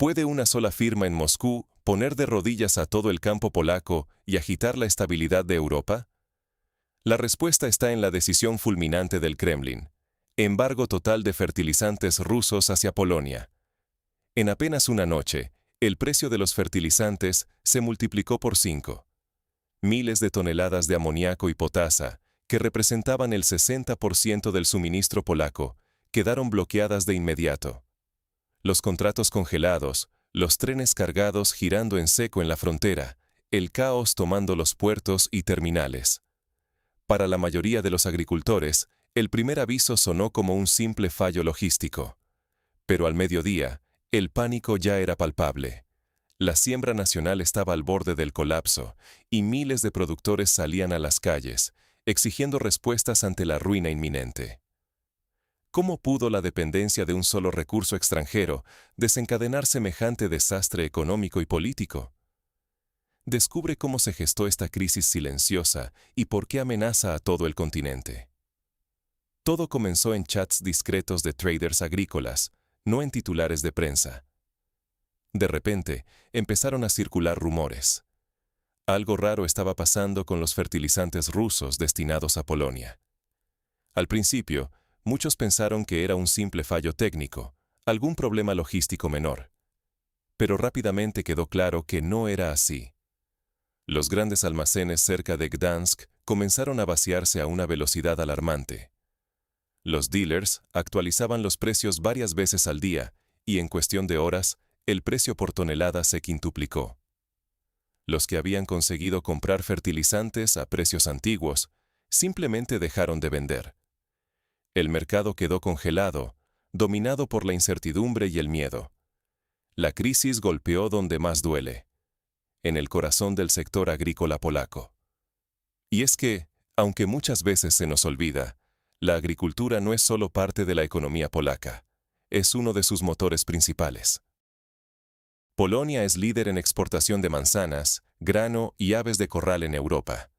¿Puede una sola firma en Moscú poner de rodillas a todo el campo polaco y agitar la estabilidad de Europa? La respuesta está en la decisión fulminante del Kremlin: embargo total de fertilizantes rusos hacia Polonia. En apenas una noche, el precio de los fertilizantes se multiplicó por 5. Miles de toneladas de amoníaco y potasa, que representaban el 60% del suministro polaco, quedaron bloqueadas de inmediato. Los contratos congelados, los trenes cargados girando en seco en la frontera, el caos tomando los puertos y terminales. Para la mayoría de los agricultores, el primer aviso sonó como un simple fallo logístico. Pero al mediodía, el pánico ya era palpable. La siembra nacional estaba al borde del colapso y miles de productores salían a las calles, exigiendo respuestas ante la ruina inminente. ¿Cómo pudo la dependencia de un solo recurso extranjero desencadenar semejante desastre económico y político? Descubre cómo se gestó esta crisis silenciosa y por qué amenaza a todo el continente. Todo comenzó en chats discretos de traders agrícolas, no en titulares de prensa. De repente, empezaron a circular rumores. Algo raro estaba pasando con los fertilizantes rusos destinados a Polonia. Al principio, muchos pensaron que era un simple fallo técnico, algún problema logístico menor. Pero rápidamente quedó claro que no era así. Los grandes almacenes cerca de Gdansk comenzaron a vaciarse a una velocidad alarmante. Los dealers actualizaban los precios varias veces al día y en cuestión de horas, el precio por tonelada se quintuplicó. Los que habían conseguido comprar fertilizantes a precios antiguos simplemente dejaron de vender. El mercado quedó congelado, dominado por la incertidumbre y el miedo. La crisis golpeó donde más duele, en el corazón del sector agrícola polaco. Y es que, aunque muchas veces se nos olvida, la agricultura no es solo parte de la economía polaca, es uno de sus motores principales. Polonia es líder en exportación de manzanas, grano y aves de corral en Europa.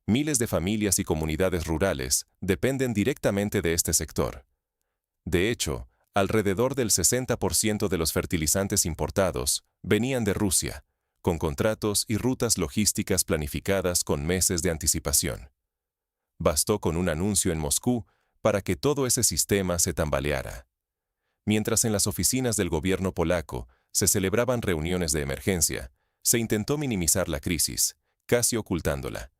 Miles de familias y comunidades rurales dependen directamente de este sector. De hecho, alrededor del 60% de los fertilizantes importados venían de Rusia, con contratos y rutas logísticas planificadas con meses de anticipación. Bastó con un anuncio en Moscú para que todo ese sistema se tambaleara. Mientras en las oficinas del gobierno polaco se celebraban reuniones de emergencia, se intentó minimizar la crisis, casi ocultándola.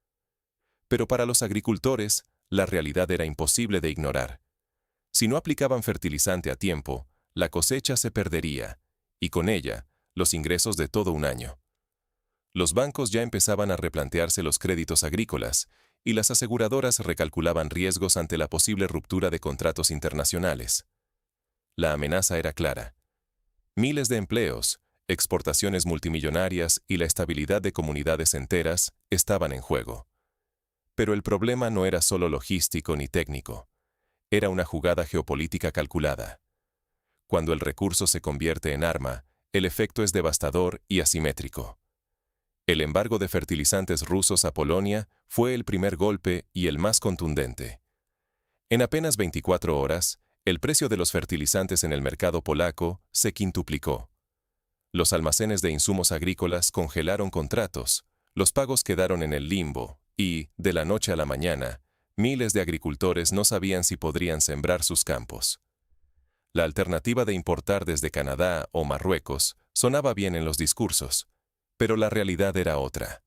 Pero para los agricultores, la realidad era imposible de ignorar. Si no aplicaban fertilizante a tiempo, la cosecha se perdería, y con ella, los ingresos de todo un año. Los bancos ya empezaban a replantearse los créditos agrícolas, y las aseguradoras recalculaban riesgos ante la posible ruptura de contratos internacionales. La amenaza era clara. Miles de empleos, exportaciones multimillonarias y la estabilidad de comunidades enteras estaban en juego. Pero el problema no era solo logístico ni técnico. Era una jugada geopolítica calculada. Cuando el recurso se convierte en arma, el efecto es devastador y asimétrico. El embargo de fertilizantes rusos a Polonia fue el primer golpe y el más contundente. En apenas 24 horas, el precio de los fertilizantes en el mercado polaco se quintuplicó. Los almacenes de insumos agrícolas congelaron contratos, los pagos quedaron en el limbo y, de la noche a la mañana, miles de agricultores no sabían si podrían sembrar sus campos. La alternativa de importar desde Canadá o Marruecos sonaba bien en los discursos, pero la realidad era otra.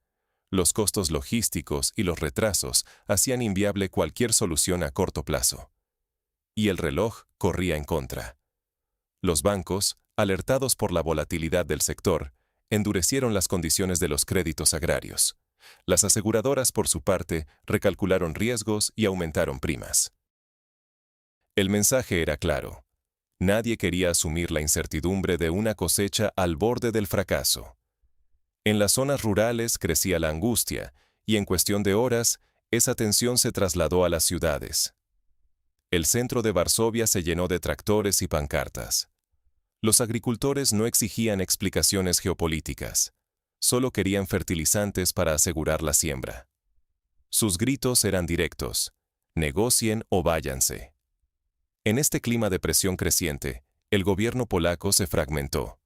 Los costos logísticos y los retrasos hacían inviable cualquier solución a corto plazo. Y el reloj corría en contra. Los bancos, alertados por la volatilidad del sector, endurecieron las condiciones de los créditos agrarios. Las aseguradoras, por su parte, recalcularon riesgos y aumentaron primas. El mensaje era claro. Nadie quería asumir la incertidumbre de una cosecha al borde del fracaso. En las zonas rurales crecía la angustia, y en cuestión de horas, esa tensión se trasladó a las ciudades. El centro de Varsovia se llenó de tractores y pancartas. Los agricultores no exigían explicaciones geopolíticas, solo querían fertilizantes para asegurar la siembra. Sus gritos eran directos: negocien o váyanse. En este clima de presión creciente, el gobierno polaco se fragmentó.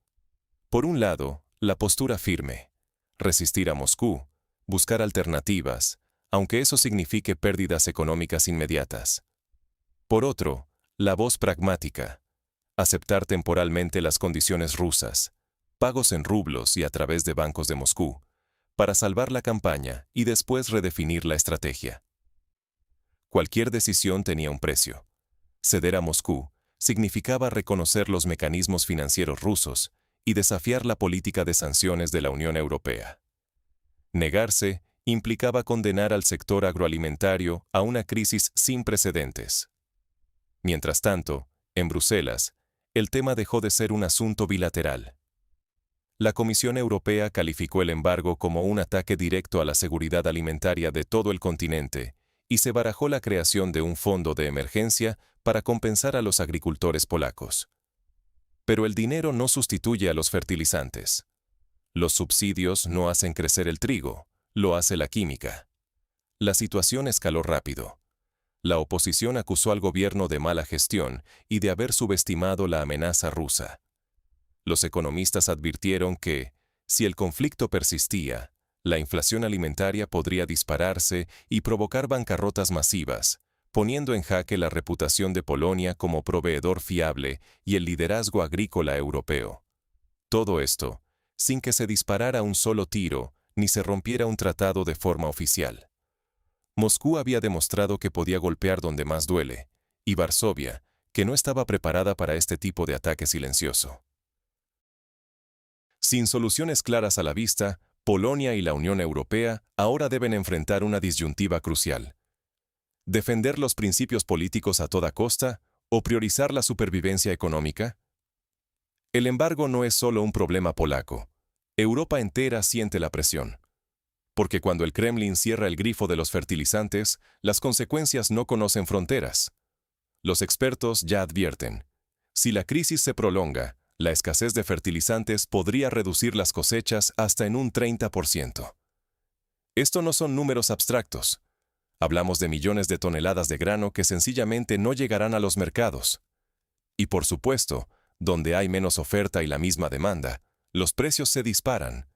Por un lado, la postura firme. Resistir a Moscú, buscar alternativas, aunque eso signifique pérdidas económicas inmediatas. Por otro, la voz pragmática. Aceptar temporalmente las condiciones rusas, pagos en rublos y a través de bancos de Moscú, para salvar la campaña y después redefinir la estrategia. Cualquier decisión tenía un precio. Ceder a Moscú significaba reconocer los mecanismos financieros rusos y desafiar la política de sanciones de la Unión Europea. Negarse implicaba condenar al sector agroalimentario a una crisis sin precedentes. Mientras tanto, en Bruselas, el tema dejó de ser un asunto bilateral. La Comisión Europea calificó el embargo como un ataque directo a la seguridad alimentaria de todo el continente y se barajó la creación de un fondo de emergencia para compensar a los agricultores polacos. Pero el dinero no sustituye a los fertilizantes. Los subsidios no hacen crecer el trigo, lo hace la química. La situación escaló rápido. La oposición acusó al gobierno de mala gestión y de haber subestimado la amenaza rusa. Los economistas advirtieron que, si el conflicto persistía, la inflación alimentaria podría dispararse y provocar bancarrotas masivas, poniendo en jaque la reputación de Polonia como proveedor fiable y el liderazgo agrícola europeo. Todo esto, sin que se disparara un solo tiro ni se rompiera un tratado de forma oficial. Moscú había demostrado que podía golpear donde más duele, y Varsovia, que no estaba preparada para este tipo de ataque silencioso. Sin soluciones claras a la vista, Polonia y la Unión Europea ahora deben enfrentar una disyuntiva crucial. ¿Defender los principios políticos a toda costa o priorizar la supervivencia económica? El embargo no es solo un problema polaco. Europa entera siente la presión. Porque cuando el Kremlin cierra el grifo de los fertilizantes, las consecuencias no conocen fronteras. Los expertos ya advierten, si la crisis se prolonga, la escasez de fertilizantes podría reducir las cosechas hasta en un 30%. Esto no son números abstractos. Hablamos de millones de toneladas de grano que sencillamente no llegarán a los mercados. Y por supuesto, donde hay menos oferta y la misma demanda, los precios se disparan.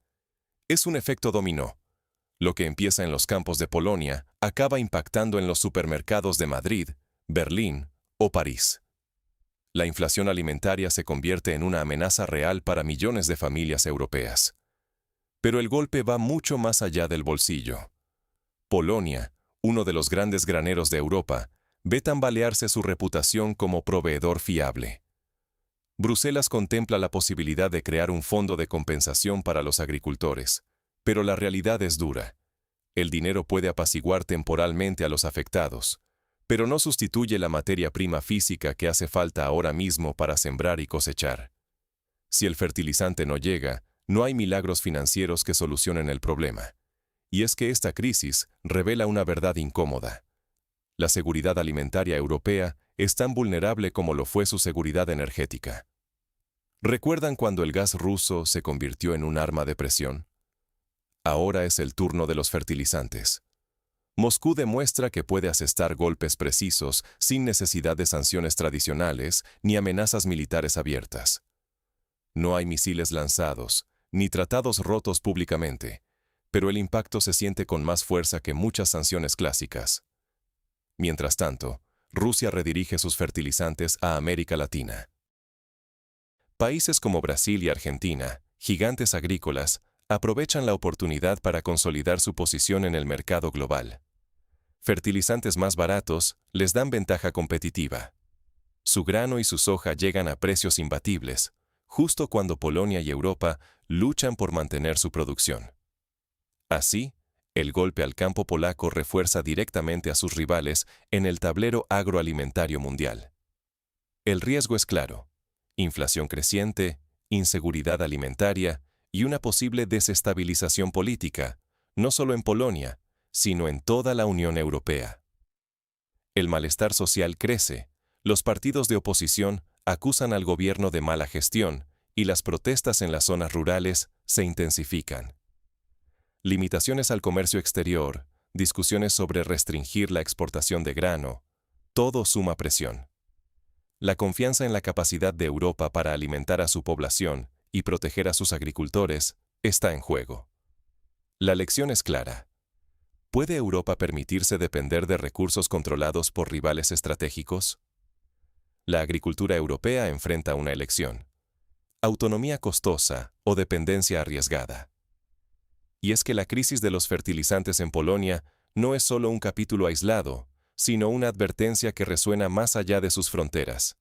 Es un efecto dominó. Lo que empieza en los campos de Polonia acaba impactando en los supermercados de Madrid, Berlín o París. La inflación alimentaria se convierte en una amenaza real para millones de familias europeas. Pero el golpe va mucho más allá del bolsillo. Polonia, uno de los grandes graneros de Europa, ve tambalearse su reputación como proveedor fiable. Bruselas contempla la posibilidad de crear un fondo de compensación para los agricultores, pero la realidad es dura. El dinero puede apaciguar temporalmente a los afectados, pero no sustituye la materia prima física que hace falta ahora mismo para sembrar y cosechar. Si el fertilizante no llega, no hay milagros financieros que solucionen el problema. Y es que esta crisis revela una verdad incómoda. La seguridad alimentaria europea es tan vulnerable como lo fue su seguridad energética. ¿Recuerdan cuando el gas ruso se convirtió en un arma de presión? Ahora es el turno de los fertilizantes. Moscú demuestra que puede asestar golpes precisos sin necesidad de sanciones tradicionales ni amenazas militares abiertas. No hay misiles lanzados, ni tratados rotos públicamente, pero el impacto se siente con más fuerza que muchas sanciones clásicas. Mientras tanto, Rusia redirige sus fertilizantes a América Latina. Países como Brasil y Argentina, gigantes agrícolas, aprovechan la oportunidad para consolidar su posición en el mercado global. Fertilizantes más baratos les dan ventaja competitiva. Su grano y su soja llegan a precios imbatibles, justo cuando Polonia y Europa luchan por mantener su producción. Así, el golpe al campo polaco refuerza directamente a sus rivales en el tablero agroalimentario mundial. El riesgo es claro: inflación creciente, inseguridad alimentaria y una posible desestabilización política, no solo en Polonia, sino en toda la Unión Europea. El malestar social crece, los partidos de oposición acusan al gobierno de mala gestión y las protestas en las zonas rurales se intensifican. Limitaciones al comercio exterior, discusiones sobre restringir la exportación de grano, todo suma presión. La confianza en la capacidad de Europa para alimentar a su población y proteger a sus agricultores está en juego. La lección es clara. ¿Puede Europa permitirse depender de recursos controlados por rivales estratégicos? La agricultura europea enfrenta una elección: autonomía costosa o dependencia arriesgada. Y es que la crisis de los fertilizantes en Polonia no es solo un capítulo aislado, sino una advertencia que resuena más allá de sus fronteras.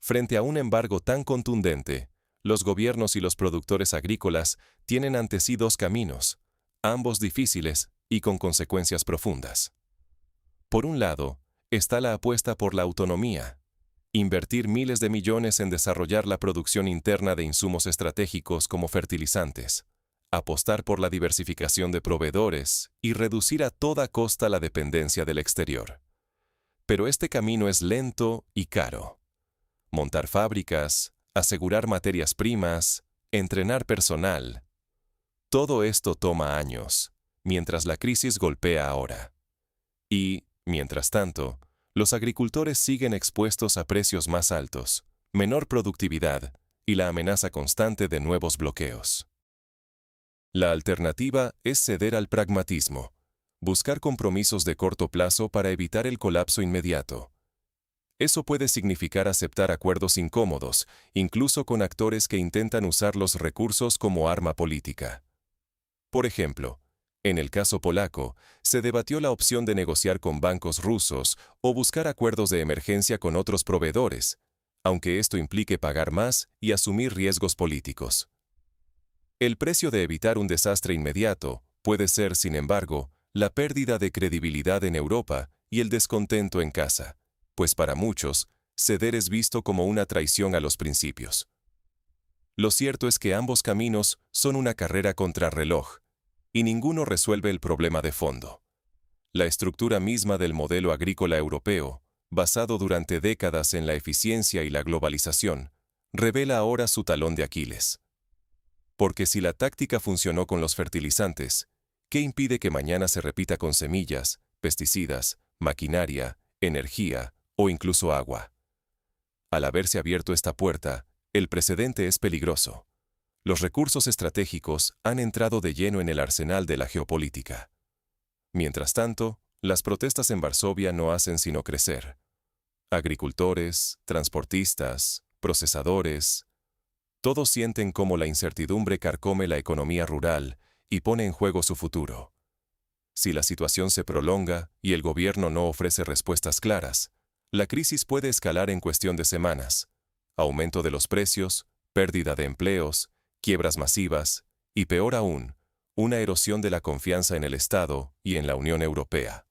Frente a un embargo tan contundente, los gobiernos y los productores agrícolas tienen ante sí dos caminos, ambos difíciles y con consecuencias profundas. Por un lado, está la apuesta por la autonomía: invertir miles de millones en desarrollar la producción interna de insumos estratégicos como fertilizantes, apostar por la diversificación de proveedores y reducir a toda costa la dependencia del exterior. Pero este camino es lento y caro. Montar fábricas, asegurar materias primas, entrenar personal. Todo esto toma años, mientras la crisis golpea ahora. Y, mientras tanto, los agricultores siguen expuestos a precios más altos, menor productividad y la amenaza constante de nuevos bloqueos. La alternativa es ceder al pragmatismo, buscar compromisos de corto plazo para evitar el colapso inmediato. Eso puede significar aceptar acuerdos incómodos, incluso con actores que intentan usar los recursos como arma política. Por ejemplo, en el caso polaco, se debatió la opción de negociar con bancos rusos o buscar acuerdos de emergencia con otros proveedores, aunque esto implique pagar más y asumir riesgos políticos. El precio de evitar un desastre inmediato puede ser, sin embargo, la pérdida de credibilidad en Europa y el descontento en casa, pues para muchos, ceder es visto como una traición a los principios. Lo cierto es que ambos caminos son una carrera contrarreloj, y ninguno resuelve el problema de fondo. La estructura misma del modelo agrícola europeo, basado durante décadas en la eficiencia y la globalización, revela ahora su talón de Aquiles. Porque si la táctica funcionó con los fertilizantes, ¿qué impide que mañana se repita con semillas, pesticidas, maquinaria, energía o incluso agua? Al haberse abierto esta puerta, el precedente es peligroso. Los recursos estratégicos han entrado de lleno en el arsenal de la geopolítica. Mientras tanto, las protestas en Varsovia no hacen sino crecer. Agricultores, transportistas, procesadores, todos sienten cómo la incertidumbre carcome la economía rural y pone en juego su futuro. Si la situación se prolonga y el gobierno no ofrece respuestas claras, la crisis puede escalar en cuestión de semanas. Aumento de los precios, pérdida de empleos, quiebras masivas y, peor aún, una erosión de la confianza en el Estado y en la Unión Europea.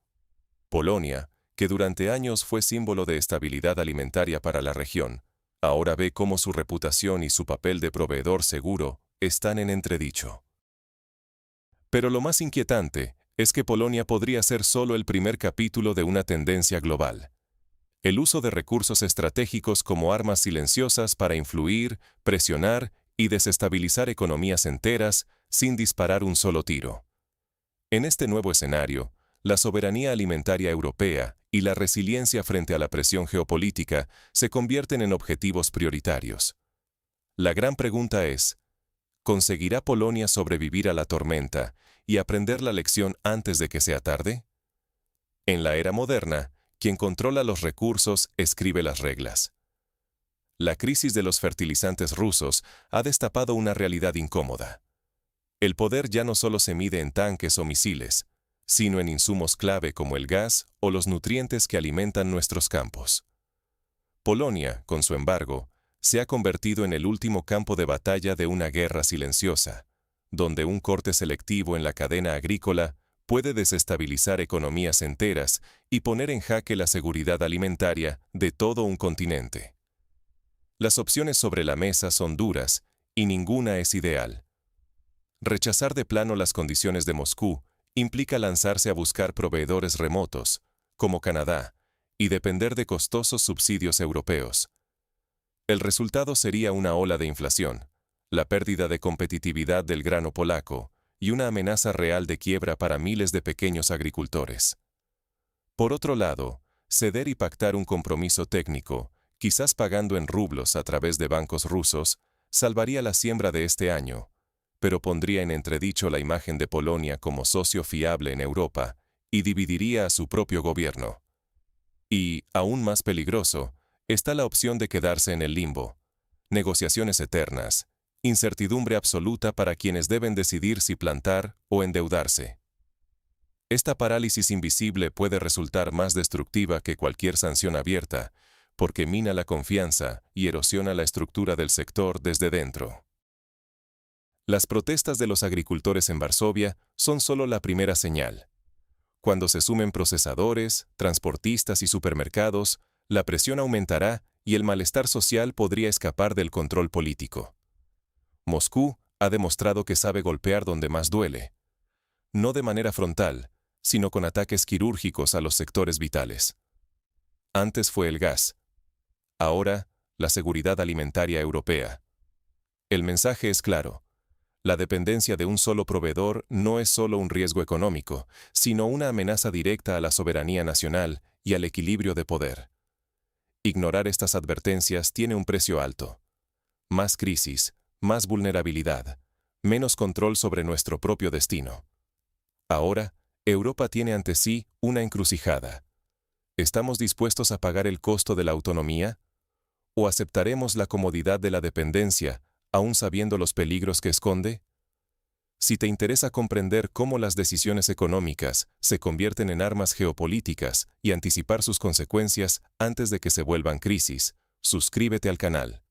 Polonia, que durante años fue símbolo de estabilidad alimentaria para la región, ahora ve cómo su reputación y su papel de proveedor seguro están en entredicho. Pero lo más inquietante es que Polonia podría ser solo el primer capítulo de una tendencia global. El uso de recursos estratégicos como armas silenciosas para influir, presionar y desestabilizar economías enteras sin disparar un solo tiro. En este nuevo escenario, la soberanía alimentaria europea y la resiliencia frente a la presión geopolítica se convierten en objetivos prioritarios. La gran pregunta es: ¿conseguirá Polonia sobrevivir a la tormenta y aprender la lección antes de que sea tarde? En la era moderna, quien controla los recursos escribe las reglas. La crisis de los fertilizantes rusos ha destapado una realidad incómoda. El poder ya no solo se mide en tanques o misiles, sino en insumos clave como el gas o los nutrientes que alimentan nuestros campos. Polonia, con su embargo, se ha convertido en el último campo de batalla de una guerra silenciosa, donde un corte selectivo en la cadena agrícola puede desestabilizar economías enteras y poner en jaque la seguridad alimentaria de todo un continente. Las opciones sobre la mesa son duras y ninguna es ideal. Rechazar de plano las condiciones de Moscú implica lanzarse a buscar proveedores remotos, como Canadá, y depender de costosos subsidios europeos. El resultado sería una ola de inflación, la pérdida de competitividad del grano polaco y una amenaza real de quiebra para miles de pequeños agricultores. Por otro lado, ceder y pactar un compromiso técnico, quizás pagando en rublos a través de bancos rusos, salvaría la siembra de este año, pero pondría en entredicho la imagen de Polonia como socio fiable en Europa y dividiría a su propio gobierno. Y, aún más peligroso, está la opción de quedarse en el limbo. Negociaciones eternas, incertidumbre absoluta para quienes deben decidir si plantar o endeudarse. Esta parálisis invisible puede resultar más destructiva que cualquier sanción abierta, porque mina la confianza y erosiona la estructura del sector desde dentro. Las protestas de los agricultores en Varsovia son solo la primera señal. Cuando se sumen procesadores, transportistas y supermercados, la presión aumentará y el malestar social podría escapar del control político. Moscú ha demostrado que sabe golpear donde más duele, no de manera frontal, sino con ataques quirúrgicos a los sectores vitales. Antes fue el gas. Ahora, la seguridad alimentaria europea. El mensaje es claro. La dependencia de un solo proveedor no es solo un riesgo económico, sino una amenaza directa a la soberanía nacional y al equilibrio de poder. Ignorar estas advertencias tiene un precio alto. Más crisis, más vulnerabilidad, menos control sobre nuestro propio destino. Ahora, Europa tiene ante sí una encrucijada. ¿Estamos dispuestos a pagar el costo de la autonomía? ¿O aceptaremos la comodidad de la dependencia, aún sabiendo los peligros que esconde? Si te interesa comprender cómo las decisiones económicas se convierten en armas geopolíticas y anticipar sus consecuencias antes de que se vuelvan crisis, suscríbete al canal.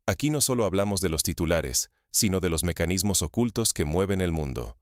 Aquí no solo hablamos de los titulares, sino de los mecanismos ocultos que mueven el mundo.